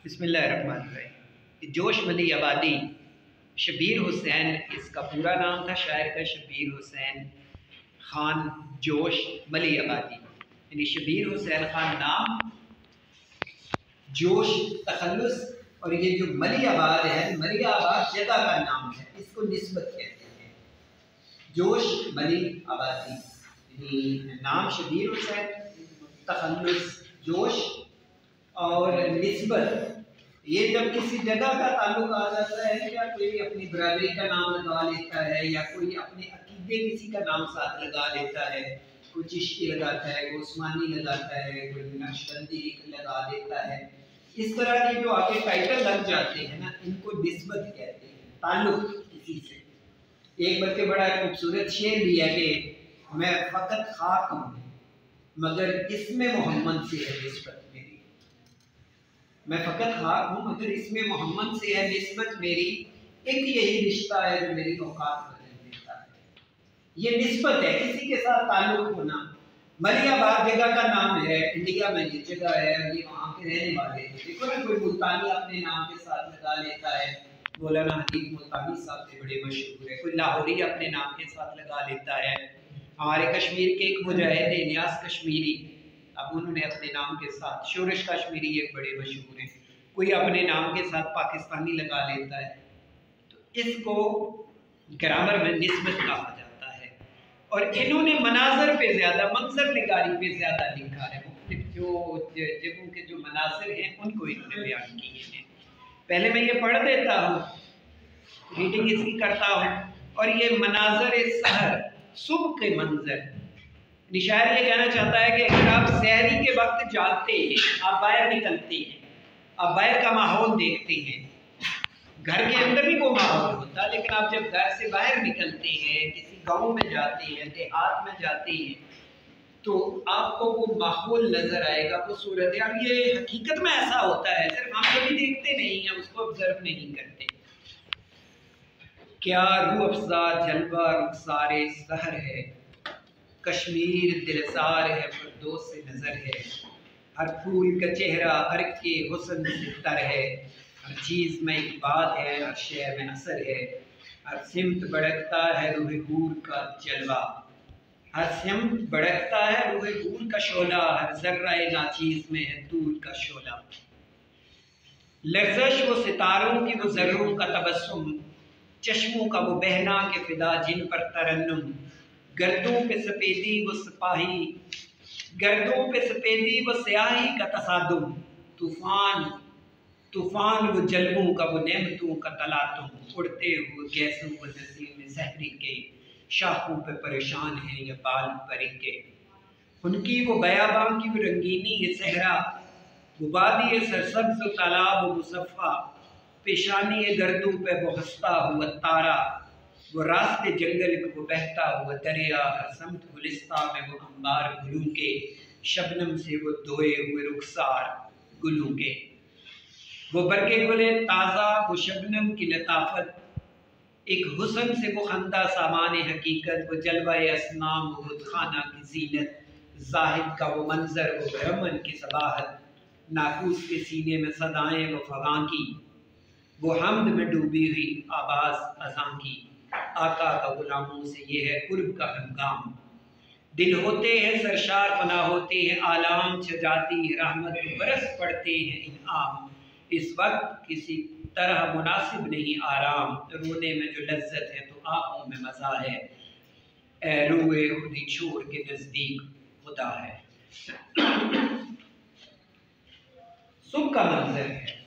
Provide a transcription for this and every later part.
बिस्मिल्लाहिर्रहमानिर्रहीम। जोश मली आबादी शबीर हुसैन इसका पूरा नाम था। शायर का शबीर हुसैन ख़ान जोश मली आबादी, यानी शबीर हुसैन ख़ान नाम, जोश तखल्लुस, और ये जो मली आबाद है, मली आबाद जगह का नाम है, इसको निस्बत कहते हैं। जोश मली आबादी यानी नाम शबीर हुसैन, तखल्लुस जोश और निस्बत। ये जब किसी जगह का ताल्लुक आ जाता है, या कोई अपनी बरादरी का नाम लगा लेता है, या कोई अपने अकीदे किसी का नाम साथ लगा लेता है, कोई चिश्ती लगाता है, कोई उस्मानी लगाता है, कोई नक्शबंदी लगा देता है, इस तरह के जो आगे टाइटल लग जाते हैं ना, इनको निस्बत कहते हैं, ताल्लुक किसी से। एक बल्कि बड़ा खूबसूरत शेर भी है कि मैं फ़कत खाक हूँ मगर इसमें मोहम्मद से है निस्बत मेरी। मैं फ़कत खाक हूँ मगर इसमें मोहम्मद से है निस्बत मेरी, एक यही रिश्ता है जो मेरी औकात बदल देता है। ये निस्बत है, किसी के साथ ताल्लुक होना। मलियाबाद जगह का नाम है, इंडिया में ये जगह है, ये वहाँ के रहने वाले थे। देखो ना, कोई मुल्तानी अपने नाम के साथ लगा लेता है, मौलाना हकीम मुल्तानी साहब से बड़े मशहूर है। कोई लाहौरी अपने नाम के साथ लगा लेता है। हमारे कश्मीर के एक मुजाहिद थे इलियास कश्मीरी, अब उन्होंने अपने नाम के साथ, शोरश कश्मीरी एक बड़े मशहूर हैं, कोई अपने नाम के साथ पाकिस्तानी लगा लेता है, तो इसको ग्रामर में निस्बत कहा जाता है। और इन्होंने मनाजर पे ज़्यादा, मंजर निगारी पे ज़्यादा लिखा है। जो जगहों के जो मनाजर हैं उनको इन्होंने बयान किए हैं। पहले मैं ये पढ़ देता हूँ, रीडिंग इसकी करता हूँ। और ये मनाजर सहर, सुबह के मंजर, शायर ये कहना चाहता है कि अगर आप सहरी के वक्त जागते हैं, आप बाहर निकलते हैं, आप बाहर का माहौल देखते हैं, घर के अंदर भी वो माहौल होता, लेकिन आप जब घर से बाहर निकलते हैं, किसी गांव में जाते हैं, देहात में जाते हैं, तो आपको वो माहौल नजर आएगा, वो सूरत है। और ये हकीकत में ऐसा होता है, सिर्फ हम कभी देखते नहीं हैं, उसको ऑब्जर्व नहीं करते। क्या रूह अफ़ज़ा जलवा रुखसारे सहर है, कश्मीर दिलसार है फ़िरदौस से नज़र है, हर फूल का चेहरा अर्क के हुस्न से तर है, हर चीज़ में एक बात है, हर शय में असर है, हर सिमत भड़कता है रूह हूर का जलवा, हर सिमत भड़कता है रूह हूर का शोला, हर ज़र्रा नाचीज़ में है दूर का शोला। लर्ज़श वो सितारों की, वो ज़र्रों का तबस्सुम, चश्मों का वो बहना के फिदा जिन पर तरन्नुम, गर्दों पे सफेदी वो सिपाही, गर्दों पे सफेदी वो स्याही का तसादुम, तूफान तूफान वो जलबों का वो नेमतों का तलातुम, उड़ते हुए गैसों को नसीम सहरी के, शाखों पे परेशान है ये बाल परी के, उनकी वो बयाबां की वो रंगीनी ये सहरा, वो वादी सरसब्ज़ तालाब वो मुसफ़ा, पेशानी गर्दों पे वो हंसता हुआ तारा, वो रास्ते जंगल को वो बहता हुआ दरिया, हर समत गुलिस्ता में वो अंबार गुलों के, शबनम से वो धोए हुए रुखसार गुलों के, वो बरके गुले ताज़ा वो शबनम की लताफत, एक हुस्न से वो खंदा सामान हकीकत, वो जलवाए असनाम वो बुतखाना की जीनत, जाहिद का वो मंजर वो ब्रह्मन की सबाहत, नाकूस के सीने में सदाएं वो फगां की, वो हमद में डूबी हुई आवाज़ अज़ां की, आका का गुलामों से ये है कुर्ब का हंगाम, दिल होते हैं सरशार फना होते हैं आलाम, छजाती रहमत बरस पड़ते हैं इनाम, इस वक्त किसी तरह मुनासिब नहीं आराम, रोने में जो लज्जत है तो आंखों में मज़ा है, ए रूए खुदी छोड़ के नज़दीक खुदा है। सुबह का मंजर है,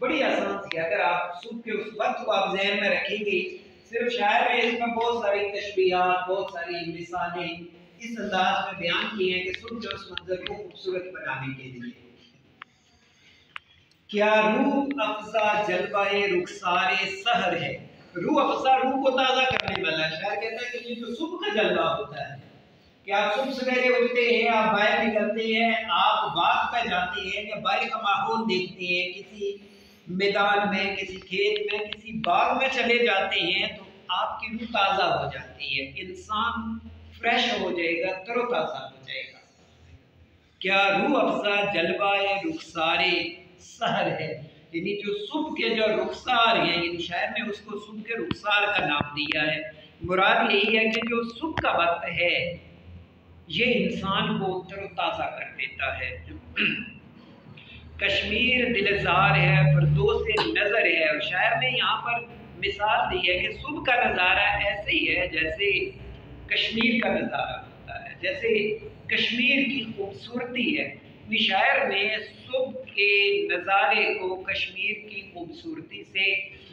बड़ी आसान सी, अगर आप सुबह के उस वक्त को आप जहन में रखेंगे, सिर्फ शायर ने इसमें बहुत सारी तशबीहात, बहुत सारी मिसालें इस अंदाज में बयान की हैं कि सुबह के उस मंजर को खूबसूरत बनाने के लिए। क्या रूह अफ़ज़ा जलवाए रुखसारे सहर है, रूह अफ़ज़ा रूह को ताज़ा करने वाला। शायर कहता है कि ये जो सुबह का जलवा होता है कि आप सुबह सवेरे उठते हैं, आप बाहर निकलते हैं, आप बाग पे जाते हैं या बाहर का माहौल देखते हैं, किसी मैदान में, किसी खेत में, किसी बाग में चले जाते हैं, तो आपकी रूह ताज़ा हो जाती है, इंसान फ्रेश हो जाएगा, तरोताज़ा हो जाएगा। क्या रूह अफ़ज़ा जलवाए रुखसारे सहर है, यानी जो सुबह के जो रुखसार है, यानी शायर ने उसको सुबह के रुखसार का नाम दिया है। मुराद यही है कि जो सुबह का वक्त है ये इंसान को तरोताज़ा कर देता है। कश्मीर दिलजार है, फिरदौस नज़र है। और शायर ने यहाँ पर मिसाल दी है कि सुबह का नज़ारा ऐसे ही है जैसे कश्मीर का नज़ारा होता है, जैसे कश्मीर की खूबसूरती है। शायर ने सुबह के नज़ारे को कश्मीर की खूबसूरती से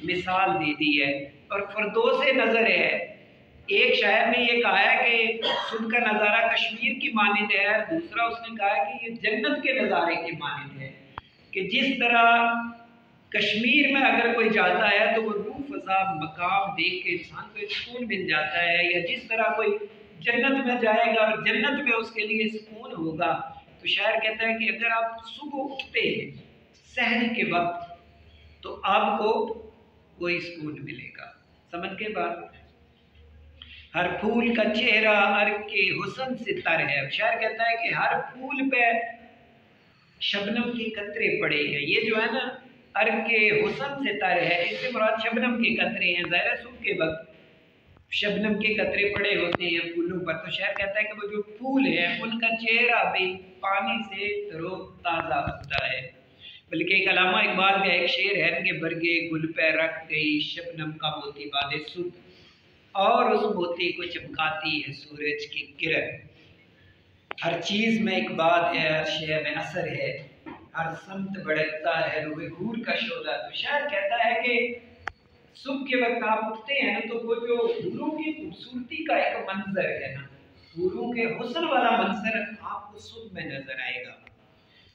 मिसाल दे दी है। और फिरदौस नज़र है, एक शायर ने ये कहा है कि सुबह का नज़ारा कश्मीर की मानिंद है, और दूसरा उसने कहा है कि ये जन्नत के नज़ारे की मानिंद है, कि जिस तरह कश्मीर में अगर कोई जाता है तो वो रूह फजा मकाम देख के इंसान को एक सुकून मिल जाता है, या जिस तरह कोई जन्नत में जाएगा और जन्नत में उसके लिए सुकून होगा। तो शायर कहता है कि अगर आप सुबह उठते हैं सहर के वक्त तो आपको कोई सुकून मिलेगा। समझ के बाद हर फूल का चेहरा अर्क के हुस्न से तर है। शायर कहता है कि हर फूल पे शबनम के कतरे पड़े हैं। ये जो है ना अर्क के हुस्न से तर है, इससे मुराद शबनम के कतरे हैं। ज़ाहिर है सुबह के वक्त शबनम के कतरे पड़े होते हैं फूलों पर। तो शायर कहता है कि वो जो फूल है उनका चेहरा भी पानी से तरोताज़ा होता है। बल्कि एक अल्लामा इकबाल का एक शेर है कि बरगे गुल पे रख गई शबनम का मोती बादे सुबह, और उस मोती को चमकाती है सूरज की किरण। हर चीज़ में एक बात है, हर शय में असर है, हर समत बढ़ता है रूह घूर का शोला। तो शायर कहता है कि सुबह के वक्त आप उठते हैं ना तो वो जो फूलों की खूबसूरती का एक मंजर है ना, फूलों के हुस्न वाला मंजर आपको सुबह में नजर आएगा।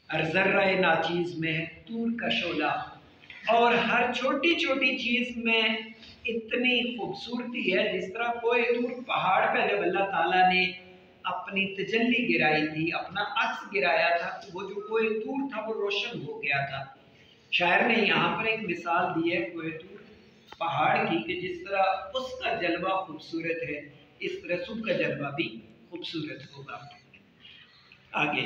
हर जर्रा नाचीज में है तूर का शोला, और हर छोटी छोटी चीज में इतनी खूबसूरती है। जिस तरह कोई दूर पहाड़ पे जब अल्लाह ताला ने अपनी तजल्ली गिराई थी, अपना अक्स गिराया था, तो वो जो कोई दूर था वो रोशन हो गया था। शायर ने यहाँ पर एक मिसाल दी है कोई दूर पहाड़ की, कि जिस तरह उसका जलवा खूबसूरत है इस तरह सुबह का जलवा भी खूबसूरत होगा। आगे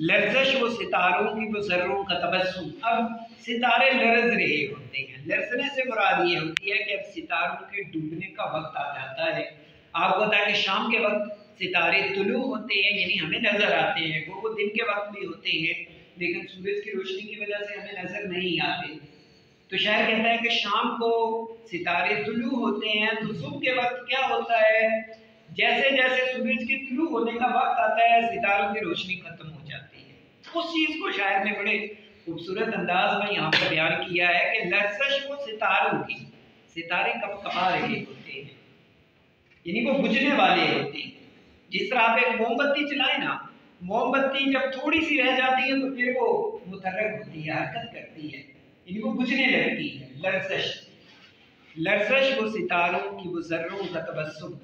लर्जश वो सितारों की वो जर्रों का तबस्सुम। अब सितारे लर्ज रहे होते हैं, लर्जने से मुराद ये होती है कि अब सितारों के डूबने का वक्त आ जाता है। आपको पता है कि शाम के वक्त सितारे तुलू होते हैं, यानी हमें नजर आते हैं। वो दिन के वक्त भी होते हैं लेकिन सूरज की रोशनी की वजह से हमें नजर नहीं आते। तो शायर कहता है कि शाम को सितारे तुलू होते हैं, तो सुबह के वक्त क्या होता है, जैसे जैसे सूरज के तुलू होने का वक्त आता है सितारों की रोशनी खत्म हो जाती है। उस चीज को शायर ने बड़े खूबसूरत अंदाज में यहाँ पर बयान किया है कि लर्जश वो सितारों की, सितारे कपकपा रहे होते हैं, यानी वो बुझने वाले होते हैं। जिस तरह आप एक मोमबत्ती चलाए ना, मोमबत्ती जब थोड़ी सी रह जाती है तो फिर वो मुतहर्रिक होती है, हरकत करती है, यानी वो बुझने लगती है। लर्जश, लर्जश वो सितारों की वो जर्रों का तबस्सुम।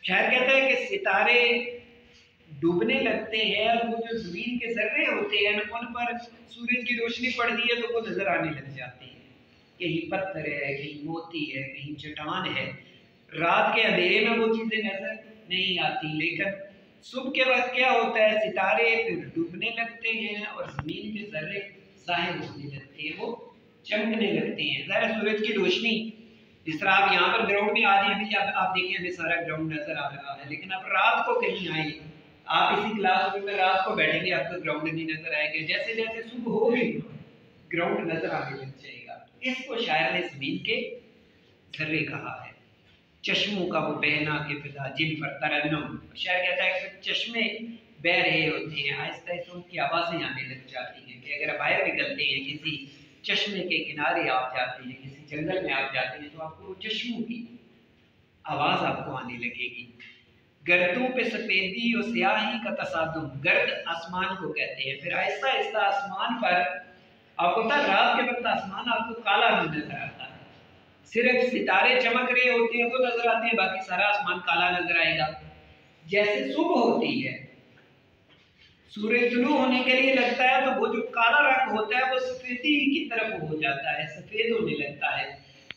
शायर कहता है कि सितारे डूबने लगते हैं और वो जो जमीन के जर्रे होते हैं उन पर सूरज की रोशनी पड़ती है तो वो नजर आने लग जाती है। कहीं पत्थर है, कहीं मोती है, कहीं चट्टान है। रात के अंधेरे में वो चीजें नजर नहीं आती, लेकिन सुबह के वक्त क्या होता है, सितारे फिर डूबने लगते हैं और जमीन के जर्रे ज़ाहिर होने लगते हैं, वो चमकने लगते हैं। ज़ाहिर सूरज की रोशनी, जिस तरह आप यहाँ पर ग्राउंड में आ रही है, अभी आप देखिए हमें सारा ग्राउंड नजर आ रहा है, लेकिन आप रात को कहीं आए, आप इसी क्लासरूम में रात को बैठेंगे आपको ग्राउंड नहीं नजर आएगा। जैसे जैसे सुबह होगी ग्राउंड नजर आने लग जाएगा। इसको शायर ने जमीन के जर्रे कहा है। चश्मों का वो बहना के फिजा जिन पर तरन्नुम। शायर कहता है कि चश्मे बह रहे होते हैं, आहिस्ता आहिस्ता उनकी आवाज़ें आने लग जाती हैं। कि अगर आप बाहर निकलते हैं, किसी चश्मे के किनारे आप जाते हैं, किसी जंगल में आप जाते हैं, तो आपको चश्मों की आवाज़ आपको आने लगेगी। गर्दों पे सफ़ेदी और स्याही का तसादुम, गर्द आसमान को कहते हैं। फिर आहिस्ता आहिस्ता आसमान पर आपको पता रात के वक्त आसमान आपको काला नजर आता है, सिर्फ सितारे चमक रहे होते हैं वो नजर आते हैं, बाकी सारा आसमान काला नजर आएगा। जैसे सुबह होती है, सूरज तुलू होने के लिए लगता है, तो वो जो काला रंग होता है वो सफेदी की तरफ हो जाता है, सफेद होने लगता है।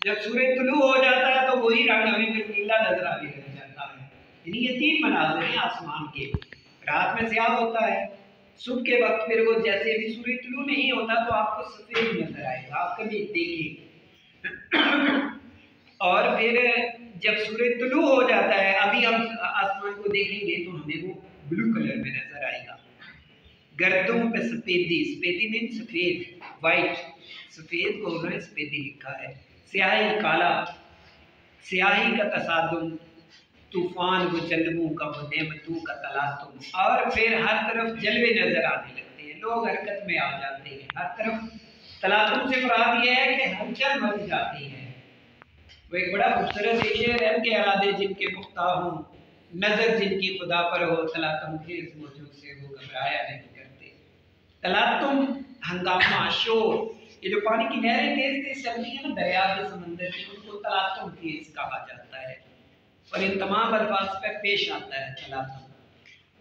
जब सूरज तुलू हो जाता है तो वही रंग हमें फिर नीला नजर आने लग जाता है। यानी ये तीन मनाज़िर हैं आसमान के। रात में स्याह होता है, सुबह के वक्त फिर वो जैसे अभी सूरज तुलू नहीं होता तो आपको सफेद नजर आएगा, आप कभी देखें। और फिर जब सूरज तुलू हो जाता है, अभी हम आसमान को देखेंगे तो हमें वो ब्लू कलर में नजर आएगा। गर्दों पे सफेदी, सफेदी मीन सफेद, वाइट, सफेद को उन्होंने सफेदी लिखा है। स्याही काला, स्याही का तसादुम, तूफान वो जलवों का वो नेमतों का तलातुम। और फिर हर तरफ जलवे नजर आने लगते हैं, लोग हरकत में आ जाते हैं हर तरफ। तलातुम से मुराद ये है कि हलचल मच जाती है। वो एक बड़ा खूबसूरत शेर है कि इरादे जिनके पुख्ता हों, नजर जिनकी खुदा पर हो, तलातुम के इस मौजूद से वो घबराया नहीं करते। तलातुम हंगामा, शोर, ये जो पानी की नहरें तेज तेज चलती है ना दरिया के समंदर में, उनको तलातुम तेज कहा जाता है। और इन तमाम अल्फाज पे पेश आता है तलातुम।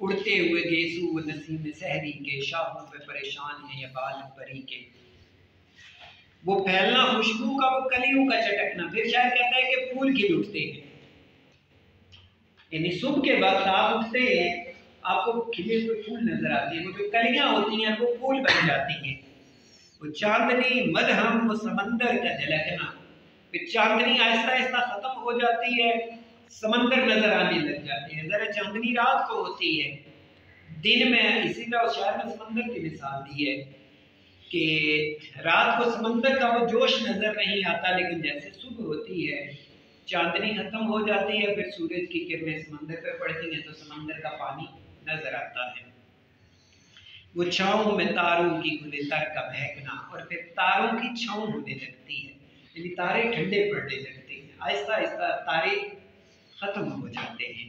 उड़ते हुए गेसू व नसीम सहरी के, शाहों पे परेशान है ये बाल परी के। वो फैलना खुशबू का, वो कलियों का चटकना। फिर शायद कहता है कि फूल खिल उठते हैं, यानी सुबह के वक्त आप उठते हैं, आपको खिले हुए फूल नजर आते हैं, वो जो कलियां होती हैं वो फूल बन जाती हैं। वो चांदनी मदहम, वो समंदर का झलकना। फिर चांदनी आहिस्ता आहिस्ता खत्म हो जाती है, समंदर नजर आने लग जाते हैं। जरा चांदनी रात को होती है, दिन में इसीलिए उस शायर में समंदर की मिसाल दी है कि रात को समंदर का वो जोश नजर नहीं आता, लेकिन जैसे सुबह होती है चांदनी खत्म हो जाती है, फिर सूरज की किरणें समंदर पर पड़ती हैं तो समंदर का पानी नजर आता है। वो छाँव में तारों की गुले तर का बहकना, और फिर तारों की छाँव होने लगती है, यानी तारे ठंडे पड़ने लगते हैं, आहिस्ता आहिस्ता तारे खत्म हो जाते हैं।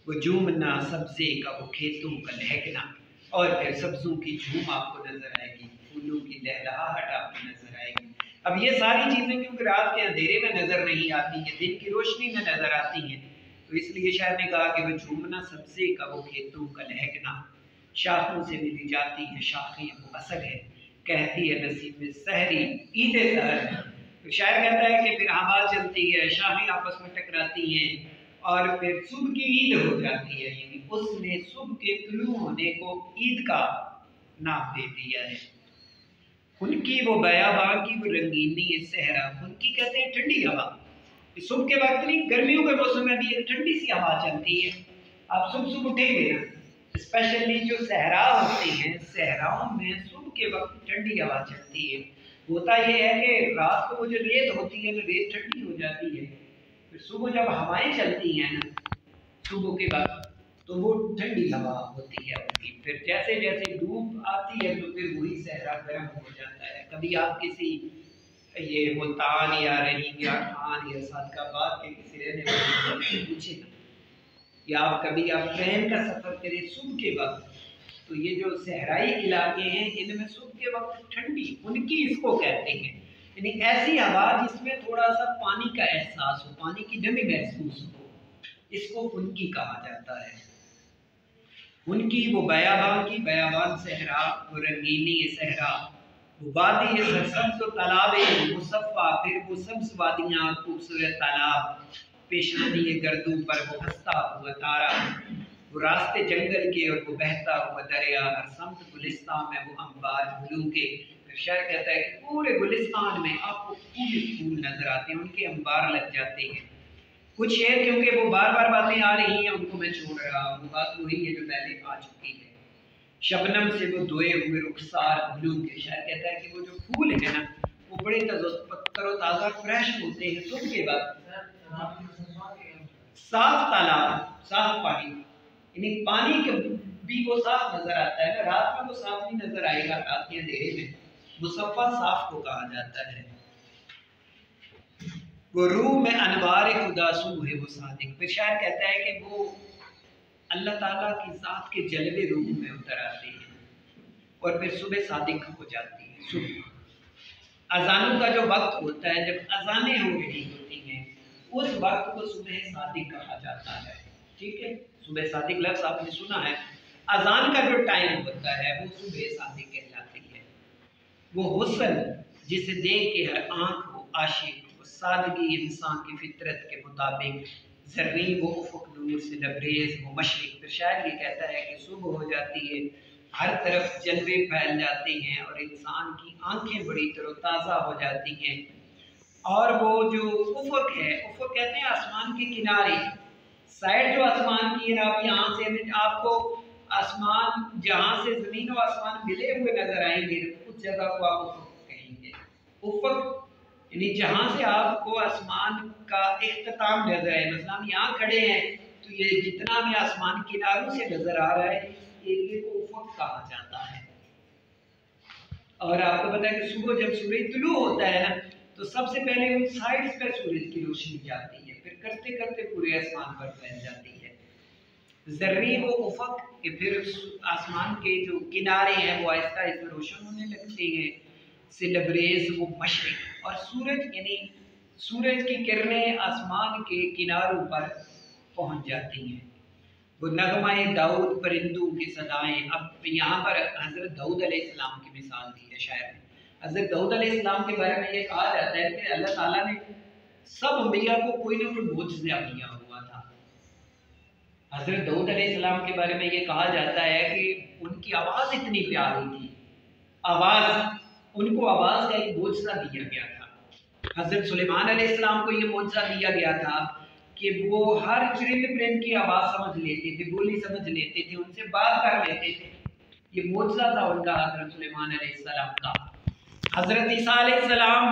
वो झूमना सब्जे का, वो खेतों का लहकना, और फिर सब्जों की झूम आपको नजर आएगी, फूलों की लहलहाहट आपको नजर आएगी। अब ये सारी चीजें क्योंकि रात के अंधेरे में नजर नहीं आती हैं, दिन की रोशनी में नजर आती हैं, तो इसलिए शायर ने कहा कि वो झूमना सब्जे का, वो खेतों का लहकना, शाखों से मिली जाती है शाखें, वो असर है, कहती है नसीब में सहरी ईद सहर है। तो शायर कहता है कि फिर हवा चलती है, शाखें आपस में टकराती हैं, और फिर सुबह की ईद हो जाती है, यानी उसने सुबह के तुलू होने को ईद का नाम दे दिया है। उनकी वो बयाबां की वो रंगीनी सहरा, उनकी कहते हैं ठंडी हवा। सुबह के वक्त नहीं, गर्मियों के मौसम में भी एक ठंडी सी हवा चलती है। आप सुबह सुबह उठेंगे ना, स्पेशली जो सहरा होते हैं, सहराओं में सुबह के वक्त ठंडी हवा चलती है। होता यह है कि रात को वो जो रेत होती है, रेत ठंडी हो जाती है, फिर सुबह जब हवाएं चलती हैं ना सुबह के वक्त, तो वो ठंडी हवा होती है उनकी। फिर जैसे जैसे धूप आती है तो फिर वही सहरा गर्म हो जाता है। कभी आप किसी ये मुल्तान या रहीम या खान या सादकाबाद के किसी रहने वाले से पूछे ना, या आप कभी आप ट्रेन का सफर करें सुबह के वक्त, तो ये जो सहराई इलाके हैं इनमें सुबह के वक्त ठंडी, उनकी इसको कहते हैं, यानी ऐसी हवा जिसमें थोड़ा सा पानी का एहसास हो, पानी की नमी महसूस हो, इसको उनकी कहा जाता है। उनकी वो बयाबान की, बयाबान सहरा, वो रंगीनी सहरा, वो वादी सरसब्ज़ तालाब मुसफ़ा, फिर वो सब्ज़ वादियाँ खूबसूरत तालाब, पेशानी गर्दों पर वो हंसता हुआ तारा, वो रास्ते जंगल के और वो बहता हुआ दरिया, हर समत गुलिस्तान में वो अंबार फूलों के। फिर शायर कहता है कि पूरे गुलिस्तान में आपको फूल फूल नजर आते हैं, उनके अंबार लग जाते हैं। कुछ शेर क्योंकि वो बार बार बातें आ रही हैं उनको मैं छोड़ रहा हूँ, वो बात वही है जो पहले आ चुकी है। शबनम से वो धोए हुए रुखसार ब्लू के, शायर कहता है कि वो जो फूल है ना वो बड़े तरोताज़ा फ्रेश होते हैं सुबह के वक्त। साफ तालाब, साफ पानी, यानी पानी के भी वो साफ नजर आता है ना, रात में वो साफ नहीं नजर आएगा, रात के अंधेरे में मुसफ़ा साफ को कहा जाता है। वो रूह में अनवार खुदासू है वो सादिक। फिर शायर कहता है कि वो अल्लाह ताला की ज़ात के जलवे रूह में उतर आते हैं और फिर सुबह सादिक हो जाती है। सुबह अजानों का जो वक्त होता है, जब अजानें हो रही होती हैं, उस वक्त को सुबह सादिक कहा जाता है। ठीक है, सुबह सादिक लफ्ज़ आपने सुना है। अजान का जो टाइम होता है वो सुबह सादिक कहलाती है। वो हुस्न जिसे देख के हर आँख हो आशिक, सादगी इंसान की फितरत के मुताबिक, जर्री वो उफ़ुक़ नूर से लबरेज़ वो मशरिक़। फिर शायद ये कहता है कि सुबह हो जाती है, हर तरफ जलवे फैल जाते हैं और इंसान की आंखें बड़ी तरोताज़ा हो जाती हैं। और वो जो उफ़क़ है, उफ़क़ कहते हैं आसमान के किनारे, साइड जो आसमान की है, आप यहाँ से आपको आसमान जहाँ से ज़मीन और आसमान मिले हुए नज़र आएंगे, उस जगह को आप उफ़क़ कहेंगे। उफ़क़ यानी जहाँ से आपको आसमान का इख्तिताम नज़र आए। मतलब हम यहाँ खड़े हैं तो ये जितना भी आसमान किनारों से नज़र आ रहा है, इस एरिए को उफ़क़ कहा जाता है। और आपको पता है कि सुबह जब सूरज तुलू होता है ना, तो सबसे पहले उन साइड्स पर सूरज की रोशनी जाती है, फिर करते करते पूरे आसमान पर फैल जाती है। ज़र्री वो उफ़क़ के फिर आसमान के जो किनारे हैं वो आहिस्ता आहिस्ता रोशन होने लगते हैं। सिलबरेज वो मशरिक़, और सूरज यानी सूरज की किरणें आसमान के किनारों पर पहुंच जाती हैं। वो नगमाए दाऊद परिंदों की सदाएं। अब यहाँ पर हज़रत दाऊद अलैहिस्सलाम की मिसाल दी है शायर ने। हज़रत दाऊद अलैहिस्सलाम के बारे में ये कहा जाता है कि अल्लाह ताला ने सब अंबिया को कोई ना कोई मोजज़ा दिया हुआ था। हज़रत दाऊद अलैहिस्सलाम के बारे में ये कहा जाता है कि उनकी आवाज़ इतनी प्यारी थी, उनको आवाज़ का एक मोजज़ा दिया गया था। हज़रत सुलेमान अलैहिस्सलाम को ये मोजज़ा दिया गया था कि वो हर चरिंद परिंद की आवाज़ समझ लेते थे, बोली समझ लेते थे, उनसे बात कर लेते थे। ये मोजज़ा था उनका हज़रत सुलेमान अलैहिस्सलाम का। हज़रत ईसा अलैहिस्सलाम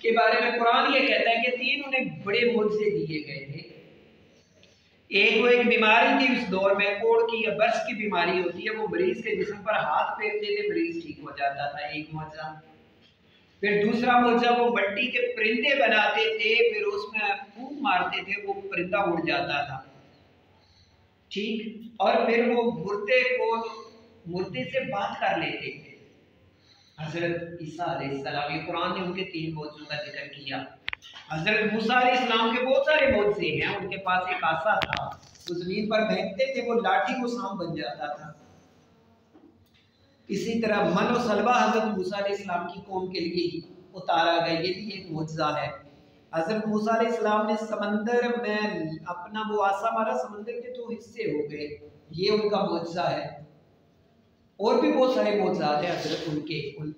के बारे में कुरान ये कहता है कि 3 उन्हें बड़े मोजज़े दिए गए थे। एक बीमारी थी उस दौर में, कोढ़ की या बर्स की बीमारी होती है, वो मरीज के जिस्म पर हाथ फेरते थे, मरीज ठीक हो जाता था, एक मोजज़ा। फिर दूसरा मोजा, वो मिट्टी के परिंदे बनाते थे, फिर उसमें फूंक मारते थे, वो परिंदा उड़ जाता था, ठीक। और फिर वो मुर्दे से बात कर लेते थे। हजरत ईसा अलैहिस्सलाम, ये कुरान ने उनके 3 मौजों का जिक्र किया। हजरत मूसा अलैहिस्सलाम के बहुत सारे मौजे हैं। उनके पास एक आसा था, वो जमीन पर फेंकते थे, वो लाठी को सांप बन जाता था। इसी तरह मन और सलवा हज़रत मूसा अलैहिस्सलाम की कौम के लिए उतारा गया, ये भी एक मुआजिज़ा है। हज़रत मूसा अलैहिस्सलाम ने समंदर में अपना वो आसा मारा, समंदर के 2 हिस्से हो गए, ये उनका मुआजिज़ा है। और भी बहुत सारे मुआजिज़ात हैं हज़रत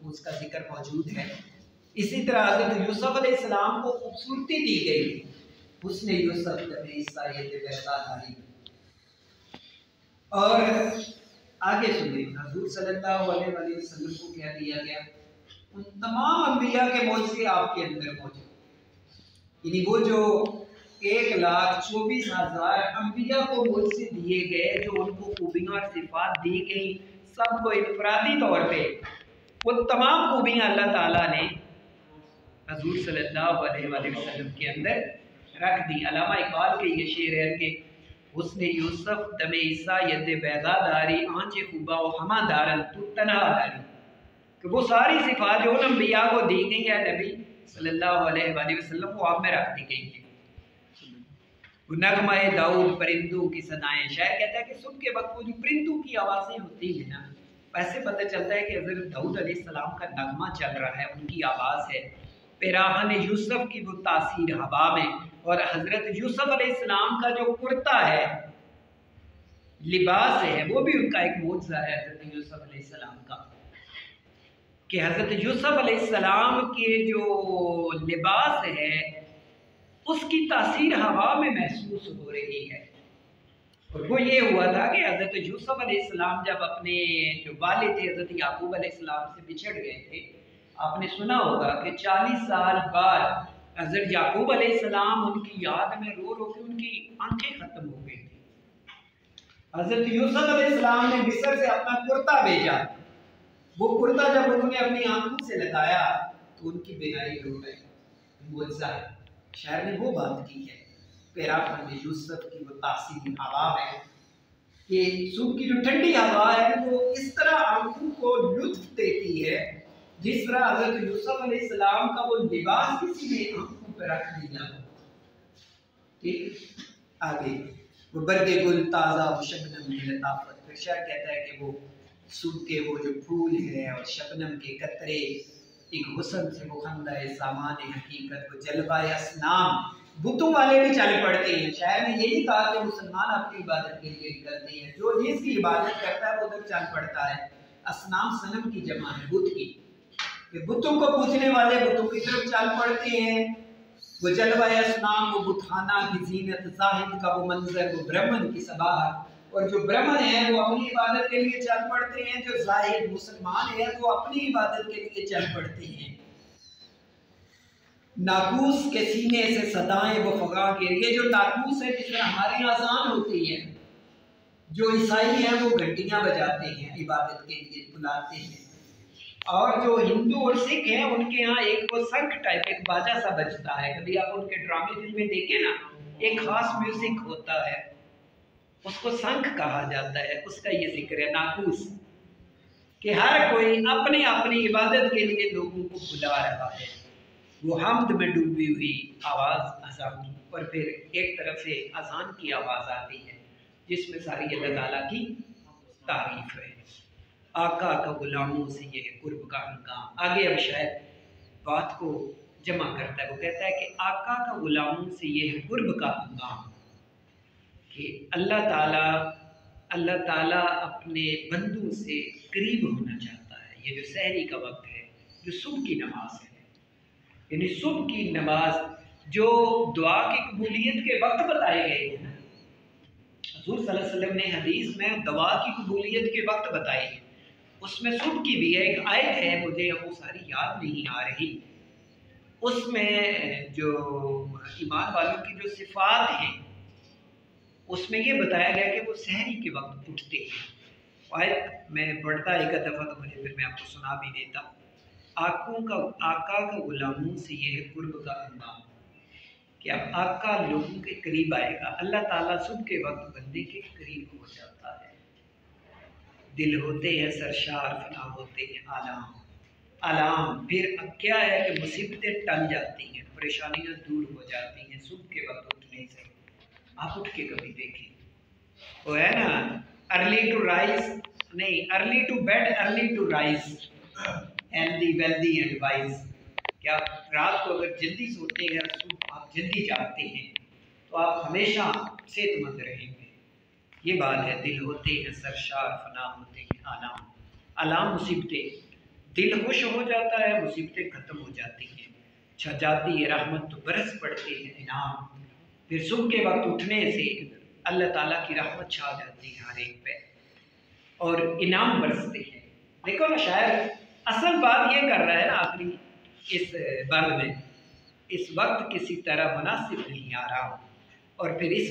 उसका जिक्र मौजूद है। इसी तरह हज़रत यूसुफ अलैहिस्सलाम को खूबसूरती दी गई, उसने यूसुफ और आगे सुनिए, हज़ूर सल्लल्लाहु अलैहि वसल्लम को क्या दिया गया, उन तमाम अंबिया के मौजज़े आपके अंदर मौजूद। यानी वो जो 1,24,000 अंबिया को मौजज़े दिए गए, जो उनको खूबियाँ और सिफ़ात दी गई, सबको इनफरादी तौर पे वो तमाम खूबियाँ अल्लाह ताला ने हज़ूर सल्लल्लाहु अलैहि वसल्लम के अंदर रख दी। अल्लामा इकबाल के ये शेर है कि उसने यूसुफ दमे ईसा यद बैदादारी आंचे खुबा व हमा दारन तू तनहा दारी, कि वो सारी सिफात जो अंबिया को दी गई है नबी सल्लल्लाहु अलैहि वसल्लम को आप में रख दी गई है। नगमाए दाऊद परिंदों की सदाएं, शायर कहता है कि सुबह के वक्त वो जो परिंदों की आवाज़ें होती है ना, वैसे पता चलता है कि हज़रत दाऊद अलैहिस्सलाम का नगमा चल रहा है, उनकी आवाज़ है। पेराहन यूसुफ की वो तासीर हवा में, और हज़रत यूसुफ अलैहिस्सलाम का जो कुर्ता है, लिबास है, वो भी उनका एक मौजज़ा है हज़रत यूसुफ अलैहिस्सलाम का, कि हज़रत यूसुफ अलैहिस्सलाम के जो लिबास है उसकी तासीर हवा में महसूस हो रही है। और वो ये हुआ था कि हज़रत यूसुफ अलैहिस्सलाम जब अपने जो वालिद थे हज़रत याकूब अलैहिस्सलाम से बिछड़ गए थे, आपने सुना होगा कि 40 साल बाद हज़रत याकूब अलैहिस्सलाम उनकी याद में रो रो के उनकी आंखें खत्म हो गई थी। हज़रत यूसुफ अलैहिस्सलाम ने मिस्र से अपना कुर्ता भेजा, वो कुर्ता जब उन्होंने अपनी आंखों से लगाया तो उनकी बीनाई हो गई। मुआजिज़ा है, शायर ने वो बात की है। पेराफन यूसुफ की वो तासीर हवा है कि सुबह की जो ठंडी हवा है वो इस तरह आंखों को लुत्फ देती है, जिस तरह हज़रत यूसुफ अलैहिस्सलाम का वो लिबास किसी ने आंखों पर रख दिया। ठीक, आगे वो बरगे गुल ताज़ा वो शबनम की लताफत, फिर शायर कहता है कि वो सुबह के वो जो फूल है और शबनम के कतरे, एक हुस्न से वो खंदा सामान हकीकत, वो जलवाए असनाम, बुतों वाले भी चल पड़ते हैं। शायर ने यही कहा कि मुसलमान अपनी इबादत के लिए निकलते हैं, जो जिसकी इबादत करता है वो उधर चल पड़ता है। असनाम सनम की जमा है बुत की, बुतों को पूजने वाले बुतों की तरफ चल पड़ते हैं। वो जलवा असनाम, वो बुतखाना की जीनत, जाहिद का वो मंजर, वो ब्राह्मण की सबाहत। और जो ब्राह्मण है वो अपनी इबादत के लिए चल पड़ते हैं, जो जाहिद मुसलमान है वो अपनी इबादत के लिए चल पड़ते हैं। नाकूस के सीने से सदाएं वो फगा के, ये जो नाकूस है जिस तरह हमारे यहाँ अज़ान होती है, जो ईसाई हैं वो घंटियां बजाते हैं इबादत के लिए बुलाते हैं, और जो हिंदू और सिख हैं उनके यहाँ एक वो शंख टाइप एक बाजा सा बजता है। कभी आप उनके ड्रामे फिल्में देखें ना, एक खास म्यूजिक होता है, उसको शंख कहा जाता है। उसका ये जिक्र है नाकूस कि हर कोई अपनी अपनी इबादत के लिए लोगों को बुला रहा है। वो हमद में डूबी हुई आवाज़ अज़ान की, और फिर एक तरफ से अज़ान की आवाज़ आती है जिसमें सारी अल्लाह ताला की तारीफ है। आका का गुलामों से ये कुर्ब का हंगाम। आगे अब शायद बात को जमा करता है, वो कहता है कि आका का गुलामों से ये कुर्ब का हंगाम, कि अल्लाह ताला अपने बंदों से करीब होना चाहता है। ये जो सहरी का वक्त है, जो सुबह की नमाज है, यानी सुबह की नमाज जो दुआ की कबूलियत के वक्त बताए गए हैं ना, हुज़ूर सल्लल्लाहु अलैहि वसल्लम ने हदीस में दुआ की कबूलियत के वक्त बताए, उसमें सुबह की भी एक आयत है, मुझे वो सारी याद नहीं आ रही। उसमें जो ईमान वालों की जो सिफात हैं उसमें ये बताया गया कि वो सहरी के वक्त उठते हैं। आयत मैं पढ़ता एक दफ़ा तो मुझे फिर मैं आपको सुना भी देता। आका का गुलामों से ये है कुर्ब का अंदाज, कि अब आका लोगों के करीब आएगा। अल्लाह ताला सुबह के वक्त बंदे के करीब हो जाता है। दिल होते हैं सरशार, फना होते हैं आलाम आलाम। फिर अब क्या है कि मुसीबतें टल जाती हैं, परेशानियां दूर हो जाती हैं सुबह के वक्त उठने से। आप उठ के कभी देखें, वो है ना अर्ली टू राइज, नहीं early to bed early to rise, healthy wealthy and wise. क्या रात को अगर जल्दी सोते हैं, सुबह आप जल्दी जागते हैं, तो आप हमेशा सेहतमंद रहेंगे। ये बात है। दिल होते हैं सरशार, फना होते हैं आलाम आलाम। मुसीबतें, दिल खुश हो जाता है, मुसीबतें खत्म हो जाती हैं, छा जाती है रहमत, तो बरस पड़ते हैं इनाम। फिर सुबह के वक्त उठने से अल्लाह ताला की रहमत छा जाती है हर एक पे, और इनाम बरसते हैं। देखो ना, शायर असल बात ये कर रहा है ना आखिरी इस बंद में, इस वक्त किसी तरह मुनासिब नहीं आ रहा, और फिर इस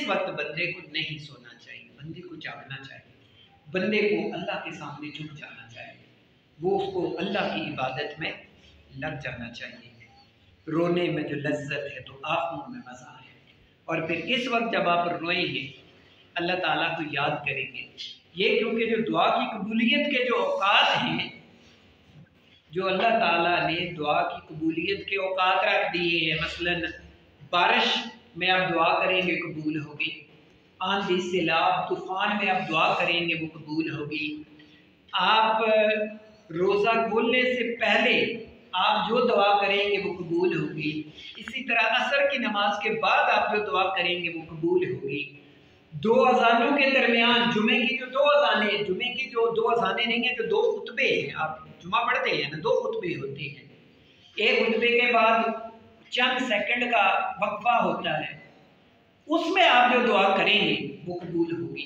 वक्त बंदे को नहीं सोना चाहिए, बंदे को जागना चाहिए, बंदे को अल्लाह के सामने झुक जाना चाहिए, वो उसको अल्लाह की इबादत में लग जाना चाहिए। रोने में जो लज्जत है तो आँखों में मज़ा है। और फिर इस वक्त जब आप रोएंगे, अल्लाह ताला को याद करेंगे, ये क्योंकि जो दुआ की कबूलियत के जो औकात हैं, जो अल्लाह ताला ने दुआ की कबूलियत के औकात रख दिए हैं, मसलन बारिश में आप दुआ करेंगे कबूल होगी, आंधी सैलाब तूफान में आप दुआ करेंगे वो कबूल होगी, आप रोज़ा खोलने से पहले आप जो दुआ करेंगे वो कबूल होगी, इसी तरह असर की नमाज के बाद आप जो दुआ करेंगे वो कबूल होगी। दो अजानों के दरमियान, जुमे की जो दो अजानें, जुमे की जो दो अजानें नहीं है, जो दो खुतबे हैं, आप जुमा पढ़ते हैं ना, दो खुतबे होते हैं, एक खुतबे के बाद चंद सेकंड का वक्फा होता है, उसमें आप जो दुआ करेंगे वो कबूल होगी।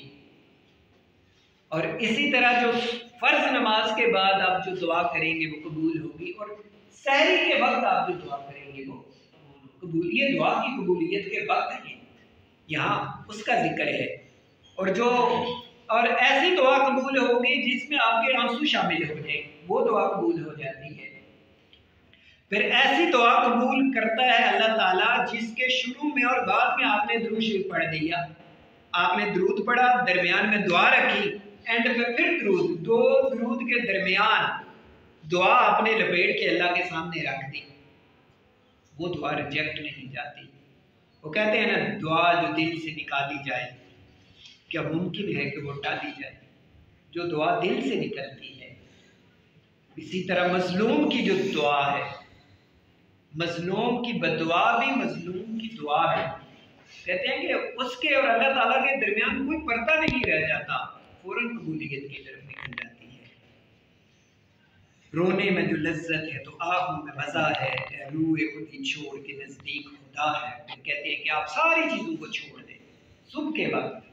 और इसी तरह जो फर्ज नमाज के बाद आप जो दुआ करेंगे वो कबूल होगी, और सहरी के वक्त आप जो दुआ करेंगे वो कबूल। ये दुआ की कबूलियत के वक्त है, यहाँ उसका जिक्र है। और ऐसी दुआ कबूल होगी जिसमें आपके आंसू शामिल हो जाए, वो दुआ कबूल हो जाती है। फिर ऐसी दुआ कबूल करता है अल्लाह ताला जिसके शुरू में और बाद में आपने दुरूद शरीफ पढ़ दिया, आपने दुरूद पढ़ा, दरमियान में दुआ रखी, एंड पे फिर दुरूद, दो दुरूद के दरमियान दुआ आपने लपेट के अल्लाह के सामने रख दी, वो दुआ रिजेक्ट नहीं जाती। वो कहते हैं ना, दुआ जो दिल से निकाली जाए, क्या मुमकिन है कि वो टाली जाए? जो दुआ दिल से निकलती है। इसी तरह मजलूम की जो दुआ है, मजलूम की बदुआ भी मजलूम की दुआ है। कहते हैं कि उसके और अल्लाह ताला के दरमियान कोई पर्दा नहीं रह जाता, फौरन कबूलियत की तरफ निकल जाती है। रोने में जो लज्जत है तो आहू में मज़ा है, रूए खुदी छोड़ के नज़दीक खुदा है। फिर कहते हैं कि आप सारी चीज़ों को छोड़ दें सुबह के वक्त,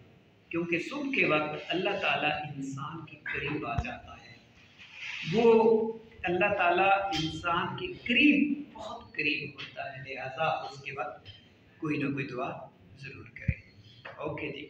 क्योंकि सुबह के वक्त अल्लाह ताला इंसान के करीब आ जाता है। वो अल्लाह ताला इंसान के करीब, बहुत करीब होता है, लिहाजा उसके वक्त कोई ना कोई दुआ ज़रूर करें। ओके जी।